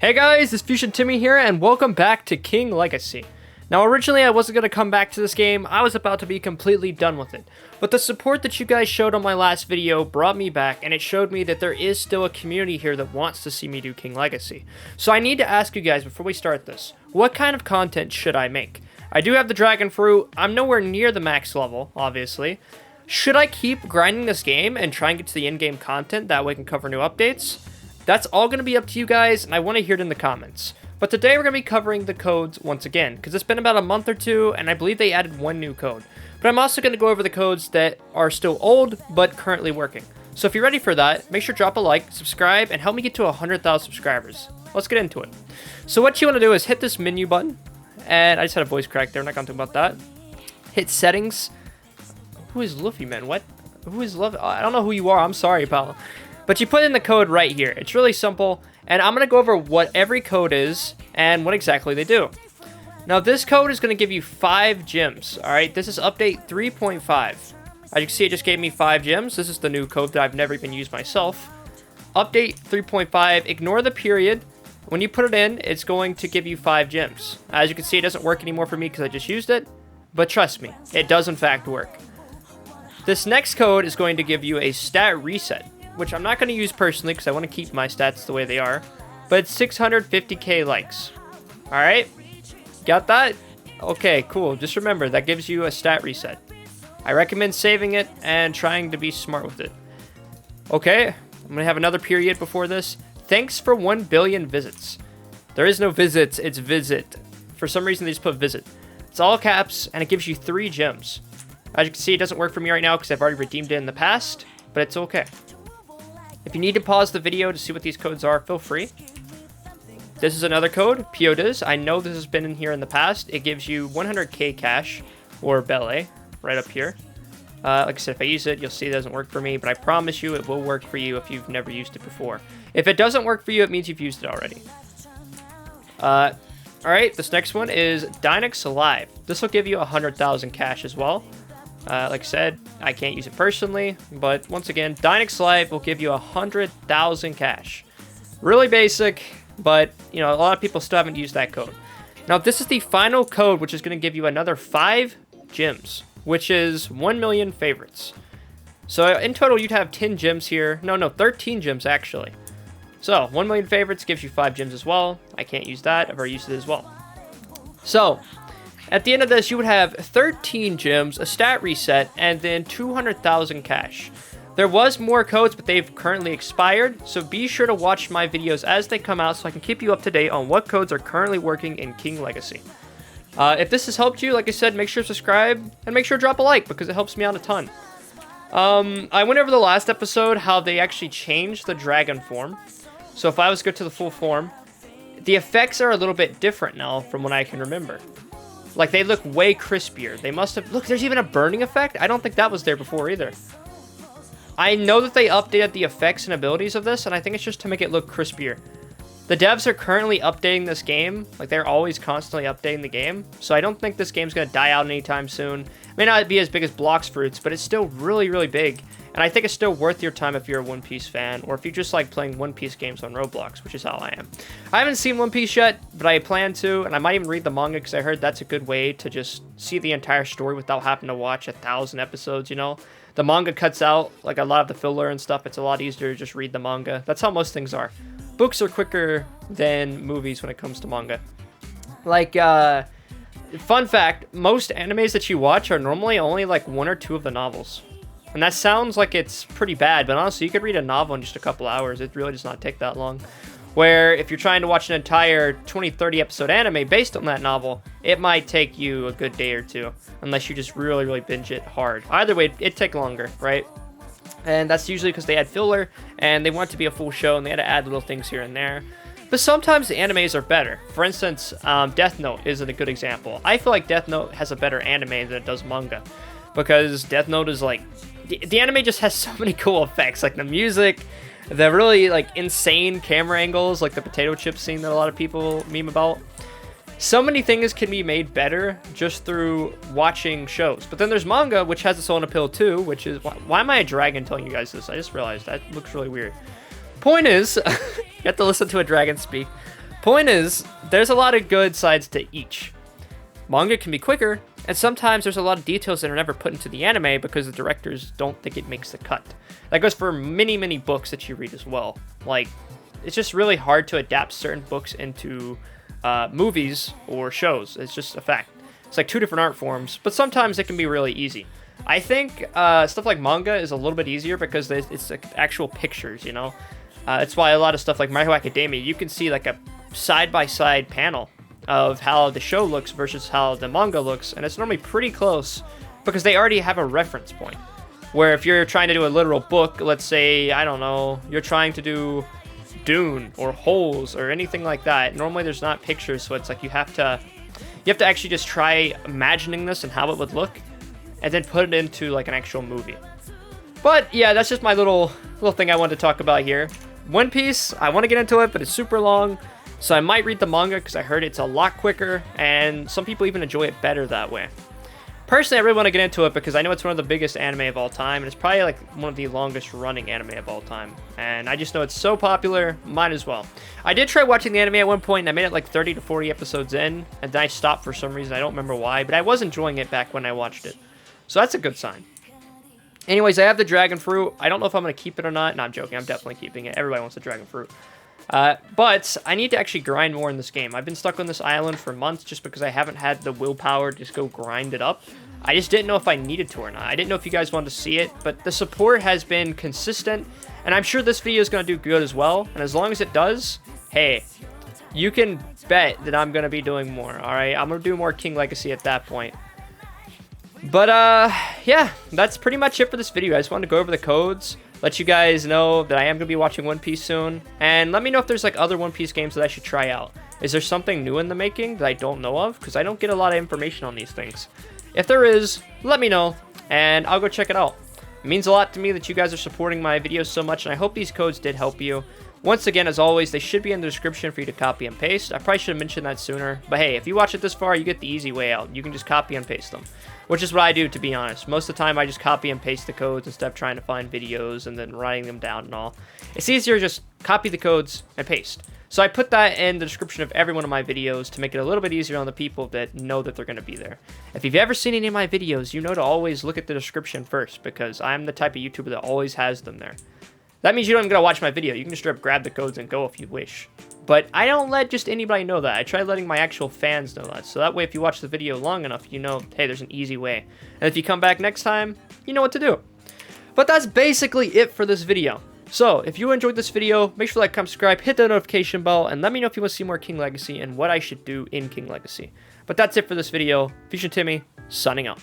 Hey guys, it's Fusion Timmy here, and welcome back to King Legacy. Now originally I wasn't going to come back to this game, I was about to be completely done with it. But the support that you guys showed on my last video brought me back, and it showed me that there is still a community here that wants to see me do King Legacy. So I need to ask you guys before we start this, what kind of content should I make? I do have the Dragon Fruit, I'm nowhere near the max level, obviously. Should I keep grinding this game and try and get to the in-game content, that way I can cover new updates? That's all going to be up to you guys, and I want to hear it in the comments. But today we're going to be covering the codes once again, because it's been about a month or two, and I believe they added one new code. But I'm also going to go over the codes that are still old, but currently working. So if you're ready for that, make sure to drop a like, subscribe, and help me get to 100,000 subscribers. Let's get into it. So what you want to do is hit this menu button, and I just had a voice crack there, I'm not going to talk about that. Hit settings. Who is Luffy, man? What? Who is Luffy? I don't know who you are, I'm sorry, pal. But you put in the code right here. It's really simple, and I'm going to go over what every code is and what exactly they do. Now, this code is going to give you 5 gems, alright? This is update 3.5. As you can see, it just gave me 5 gems. This is the new code that I've never even used myself. Update 3.5, ignore the period. When you put it in, it's going to give you 5 gems. As you can see, it doesn't work anymore for me because I just used it, but trust me, it does in fact work. This next code is going to give you a stat reset, which I'm not going to use personally because I want to keep my stats the way they are, but it's 650k likes. Alright? Got that? Okay, cool. Just remember, that gives you a stat reset. I recommend saving it and trying to be smart with it. Okay, I'm going to have another period before this. Thanks for 1 billion visits. There is no visits, it's visit. For some reason, they just put visit. It's all caps, and it gives you 3 gems. As you can see, it doesn't work for me right now because I've already redeemed it in the past, but it's okay. If you need to pause the video to see what these codes are, feel free. This is another code, PODIS. I know this has been in here in the past. It gives you 100k cash, or BELI, right up here. Like I said, if I use it, you'll see it doesn't work for me, but I promise you it will work for you if you've never used it before. If it doesn't work for you, it means you've used it already. Alright, this next one is Dynex Live. This will give you 100,000 cash as well. Like I said, I can't use it personally, but once again, Dynex Live will give you 100,000 cash. Really basic, but you know, a lot of people still haven't used that code. Now, this is the final code, which is going to give you another 5 gems, which is 1 million favorites. So in total, you'd have 10 gems here. No, 13 gems actually. So 1 million favorites gives you 5 gems as well. I can't use that. I've already used it as well. So at the end of this, you would have 13 gems, a stat reset, and then 200,000 cash. There was more codes, but they've currently expired, so be sure to watch my videos as they come out so I can keep you up to date on what codes are currently working in King Legacy. If this has helped you, like I said, make sure to subscribe, and make sure to drop a like, because it helps me out a ton. I went over the last episode how they actually changed the dragon form. So if I was to go to the full form, the effects are a little bit different now from what I can remember. Like, they look way crispier. They must have... Look, there's even a burning effect? I don't think that was there before either. I know that they updated the effects and abilities of this, and I think it's just to make it look crispier. The devs are currently updating this game. Like, they're always constantly updating the game. So I don't think this game's going to die out anytime soon. It may not be as big as Blox Fruits, but it's still really, really big. And I think it's still worth your time if you're a One Piece fan, or if you just like playing One Piece games on Roblox, which is how I am. I haven't seen One Piece yet, but I plan to, and I might even read the manga because I heard that's a good way to just see the entire story without having to watch 1,000 episodes, you know? The manga cuts out like a lot of the filler and stuff. It's a lot easier to just read the manga. That's how most things are. Books are quicker than movies when it comes to manga. Like, fun fact, most animes that you watch are normally only like 1 or 2 of the novels. And that sounds like it's pretty bad, but honestly, you could read a novel in just a couple hours. It really does not take that long. Where if you're trying to watch an entire 20, 30 episode anime based on that novel, it might take you a good day or 2, unless you just really, really binge it hard. Either way, it'd take longer, right? And that's usually because they had filler, and they want it to be a full show, and they had to add little things here and there. But sometimes the animes are better. For instance, Death Note is a good example. I feel like Death Note has a better anime than it does manga, because Death Note is like... The anime just has so many cool effects, like the music, the really like insane camera angles, like the potato chip scene that a lot of people meme about. So many things can be made better just through watching shows. But then there's manga, which has its own appeal too, which is... Why am I a dragon telling you guys this? I just realized that looks really weird. Point is, you have to listen to a dragon speak. Point is, there's a lot of good sides to each. Manga can be quicker, and sometimes there's a lot of details that are never put into the anime because the directors don't think it makes the cut. That goes for many, many books that you read as well. Like, it's just really hard to adapt certain books into movies or shows. It's just a fact. It's like two different art forms, but sometimes it can be really easy. I think stuff like manga is a little bit easier because it's like actual pictures, you know? That's why a lot of stuff like My Hero Academia, you can see like a side-by-side panel of how the show looks versus how the manga looks, and it's normally pretty close because they already have a reference point. Where if you're trying to do a literal book, let's say, I don't know, you're trying to do Dune or Holes or anything like that, normally there's not pictures, so it's like you have to actually just try imagining this and how it would look, and then put it into like an actual movie. But yeah, that's just my little thing I wanted to talk about here. One Piece, I want to get into it, but it's super long. So I might read the manga because I heard it's a lot quicker, and some people even enjoy it better that way. Personally, I really want to get into it because I know it's one of the biggest anime of all time, and it's probably like one of the longest running anime of all time. And I just know it's so popular, might as well. I did try watching the anime at one point, and I made it like 30 to 40 episodes in, and then I stopped for some reason. I don't remember why, but I was enjoying it back when I watched it. So that's a good sign. Anyways, I have the dragon fruit. I don't know if I'm going to keep it or not. No, I'm joking. I'm definitely keeping it. Everybody wants the dragon fruit. But I need to actually grind more in this game. I've been stuck on this island for months just because I haven't had the willpower to just go grind it up. I just didn't know if I needed to or not. I didn't know if you guys wanted to see it, but the support has been consistent, and I'm sure this video is going to do good as well. And as long as it does, hey, you can bet that I'm going to be doing more, alright? I'm going to do more King Legacy at that point. But, yeah, that's pretty much it for this video. I just wanted to go over the codes, let you guys know that I am going to be watching One Piece soon, and let me know if there's, like, other One Piece games that I should try out. Is there something new in the making that I don't know of? Because I don't get a lot of information on these things. If there is, let me know, and I'll go check it out. It means a lot to me that you guys are supporting my videos so much, and I hope these codes did help you. Once again, as always, they should be in the description for you to copy and paste. I probably should have mentioned that sooner. But hey, if you watch it this far, you get the easy way out. You can just copy and paste them. Which is what I do, to be honest. Most of the time, I just copy and paste the codes instead of trying to find videos and then writing them down and all. It's easier to just copy the codes and paste. So I put that in the description of every one of my videos to make it a little bit easier on the people that know that they're going to be there. If you've ever seen any of my videos, you know to always look at the description first, because I'm the type of YouTuber that always has them there. That means you don't even gotta watch my video. You can just straight up grab the codes and go if you wish. But I don't let just anybody know that. I try letting my actual fans know that. So that way, if you watch the video long enough, you know, hey, there's an easy way. And if you come back next time, you know what to do. But that's basically it for this video. So, if you enjoyed this video, make sure to like, comment, subscribe, hit the notification bell, and let me know if you want to see more King Legacy and what I should do in King Legacy. But that's it for this video. Fusion Timmy, signing out.